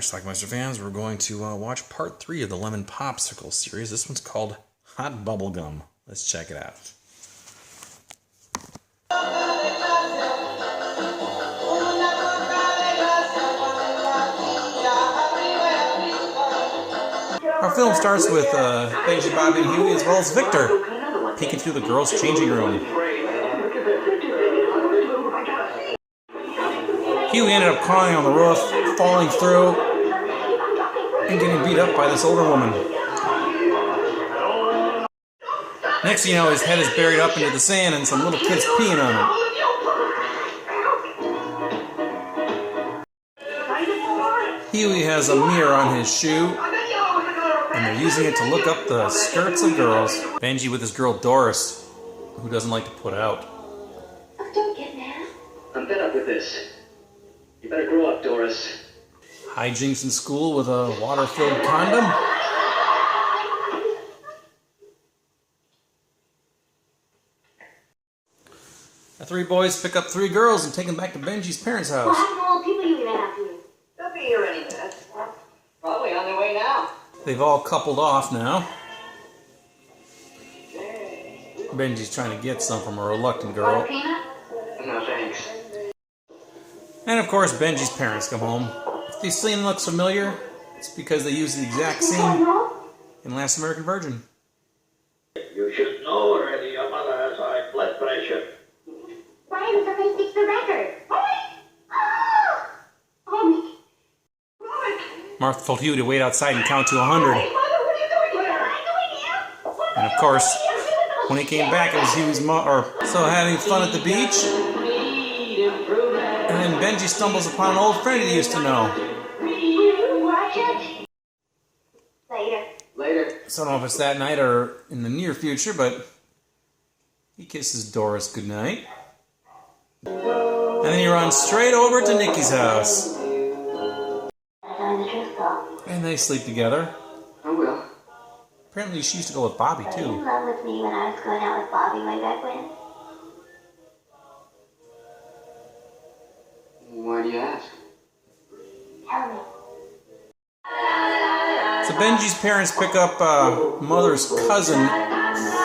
Alright, Schlockmeister fans, we're going to watch part 3 of the Lemon Popsicle series. This one's called Hot Bubblegum. Let's check it out. Our film starts with Benji, Bobby, and Huey, as well as Victor, peeking through the girls' changing room. Huey ended up crawling on the roof, falling through, and getting beat up by this older woman. Next thing you know, his head is buried up into the sand and some little kids peeing on him. Huey has a mirror on his shoe, and they're using it to look up the skirts of girls. Benji with his girl Doris, who doesn't like to put out. Don't get mad. I'm fed up with this. You better grow up, Doris. Hijinks in school with a water-filled condom. The three boys pick up three girls and take them back to Benji's parents' house. Well, how many old people you even have here? They'll be here any minute. Probably on their way now. They've all coupled off now. Benji's trying to get some from a reluctant girl. Peanut? No, thanks. And of course, Benji's parents come home. If this scene looks familiar, it's because they used the exact scene in Last American Virgin. You should know already your mother has high blood pressure. Why didn't somebody fix the record? Oh, Martha told Huey to wait outside and count to 100. Mother, what are you doing here? What are you doing here? And of course, when he came back, it was Huey's mom. So having fun at the beach, and then Benji stumbles upon an old friend he used to know. Watch it. Later. So I don't know if it's that night or in the near future, but he kisses Doris goodnight. And then he runs straight over to Nikki's house. And they sleep together. I will. Apparently she used to go with Bobby Were you too. in love with me when I was going out with Bobby way back when? Why do you ask? Tell me. So Benji's parents pick up mother's cousin,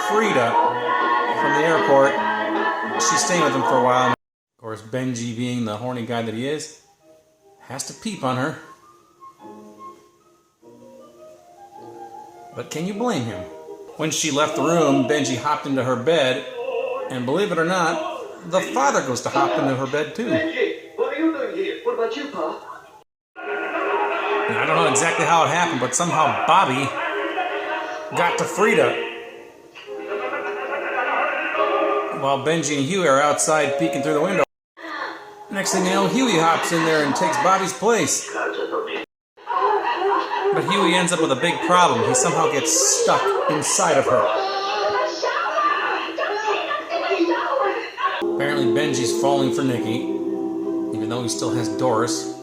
Frida, from the airport. She's staying with them for a while. Of course, Benji, being the horny guy that he is, has to peep on her. But can you blame him? When she left the room, Benji hopped into her bed, and believe it or not, the father goes to hop into her bed too. Benji, what are you doing here? What about you, Pa? Now, I don't know exactly how it happened, but somehow Bobby got to Frida, while Benji and Huey are outside peeking through the window. Next thing you know, Huey hops in there and takes Bobby's place. But Huey ends up with a big problem. He somehow gets stuck inside of her. Apparently Benji's falling for Nikki, even though he still has Doris.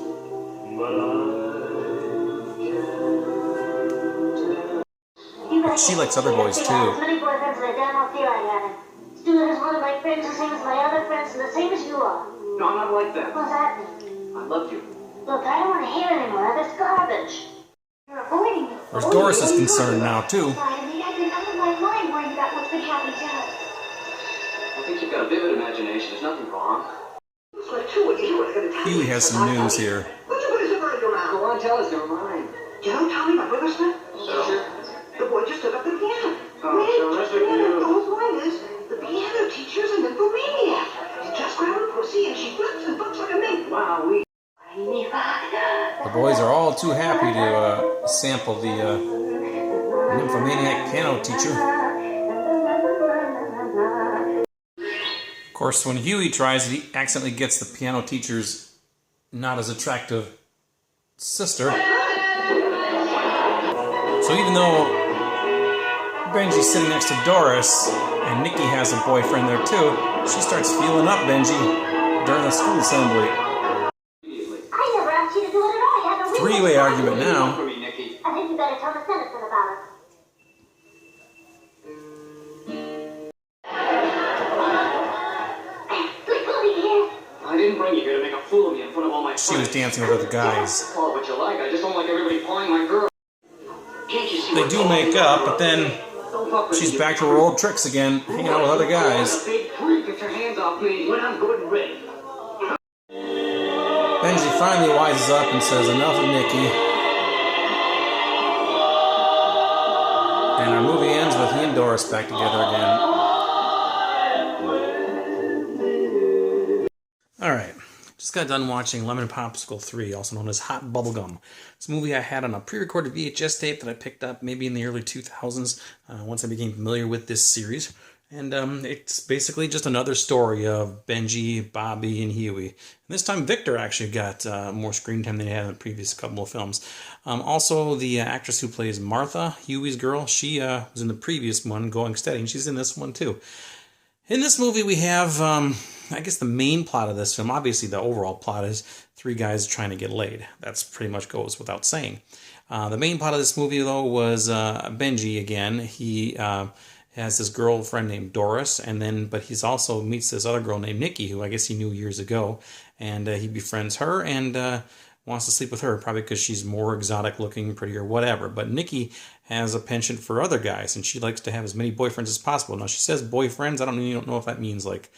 But she likes other boys too. As many boyfriends as I damn well feel like having. Stu is one of my friends, the same as my other friends, and the same as you are. No, I'm not like that. What's that mean? I love you. Look, I don't want to hear anymore. That's garbage. You're avoiding me. Whereas Doris is concerned now too. I mean, I've been out of my mind worrying about what's been happening to us. I think you've got a vivid imagination. There's nothing wrong. Huey has some news here. What'd you put a zipper in your mouth? Go on, tell us. Never mind. You know Tommy, my brother Smith? Sure. The boy just took up the piano. Oh, terrific news. The whole line is, the piano teacher's a nymphomaniac. She just grabbed a pussy and she flips and books like a mink. Wow, we... The boys are all too happy to sample the nymphomaniac piano teacher. Of course, when Huey tries it, he accidentally gets the piano teacher's not as attractive sister. So even though Benji's sitting next to Doris, and Nikki has a boyfriend there too, she starts feeling up Benji during the school assembly. I never asked you to do it at all. I had no reason. Three-way argument now. For me, Nikki. I think you better tell the Senator about it. I didn't bring you here to make a fool of me in front of all my friends. She was dancing with other guys. Call it what you like. I just don't everybody pawing my girl. Can't you see They do make up, but then she's back to her old tricks again, hanging out with other guys. Big freak, get your hands off me. When I'm good and ready. Benji finally wises up and says, enough of Nikki. And our movie ends with he and Doris back together again. Alright, just got done watching Lemon Popsicle 3, also known as Hot Bubblegum. It's a movie I had on a pre-recorded VHS tape that I picked up maybe in the early 2000s, once I became familiar with this series. And it's basically just another story of Benji, Bobby, and Huey. And this time Victor actually got more screen time than he had in the previous couple of films. Also, the actress who plays Martha, Huey's girl, she was in the previous one, Going Steady, and she's in this one too. In this movie we have, I guess the main plot of this film, obviously the overall plot is three guys trying to get laid. That's pretty much goes without saying. The main plot of this movie, though, was Benji again. He has this girlfriend named Doris, but he's also meets this other girl named Nikki, who I guess he knew years ago, and he befriends her and wants to sleep with her, probably because she's more exotic looking, prettier, whatever. But Nikki has a penchant for other guys, and she likes to have as many boyfriends as possible. Now, she says boyfriends. I don't know if that means like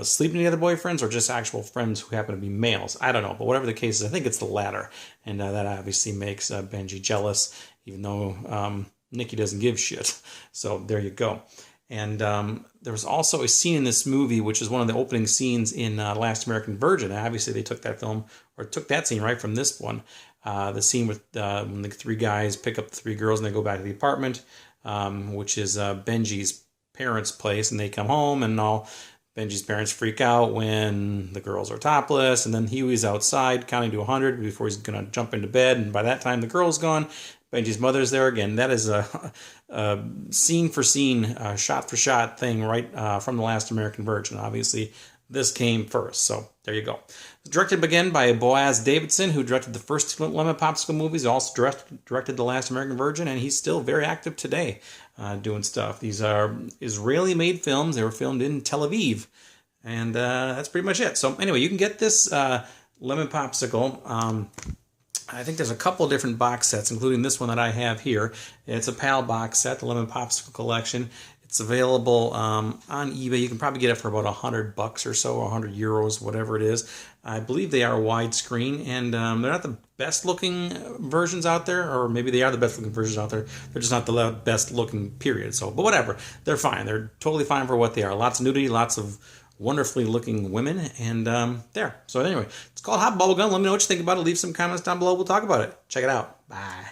sleeping together boyfriends or just actual friends who happen to be males. I don't know, but whatever the case is, I think it's the latter, and that obviously makes Benji jealous, even though Nikki doesn't give shit. So there you go. And there was also a scene in this movie, which is one of the opening scenes in Last American Virgin. Obviously, they took that scene right from this one. The scene with when the three guys pick up the three girls and they go back to the apartment, which is Benji's parents' place, and they come home and all. Benji's parents freak out when the girls are topless, and then Huey's outside counting to 100 before he's going to jump into bed, and by that time the girl's gone. Benji's mother's there again. That is a scene-for-scene, shot-for-shot thing right from The Last American Virgin. Obviously, this came first, so there you go. It was directed again by Boaz Davidson, who directed the first two Lemon Popsicle movies, also directed The Last American Virgin, and he's still very active today doing stuff. These are Israeli-made films. They were filmed in Tel Aviv, and that's pretty much it. So anyway, you can get this Lemon Popsicle. I think there's a couple of different box sets, including this one that I have here. It's a PAL box set, the Lemon Popsicle Collection. It's available on eBay. You can probably get it for about $100 or so, 100 euros, whatever it is. I believe they are widescreen, and they're not the best-looking versions out there, or maybe they are the best-looking versions out there. They're just not the best-looking, period. So, but whatever. They're fine. They're totally fine for what they are. Lots of nudity, lots of wonderfully looking women, and there. So anyway, it's called Hot Bubblegum. Let me know what you think about it. Leave some comments down below. We'll talk about it. Check it out. Bye.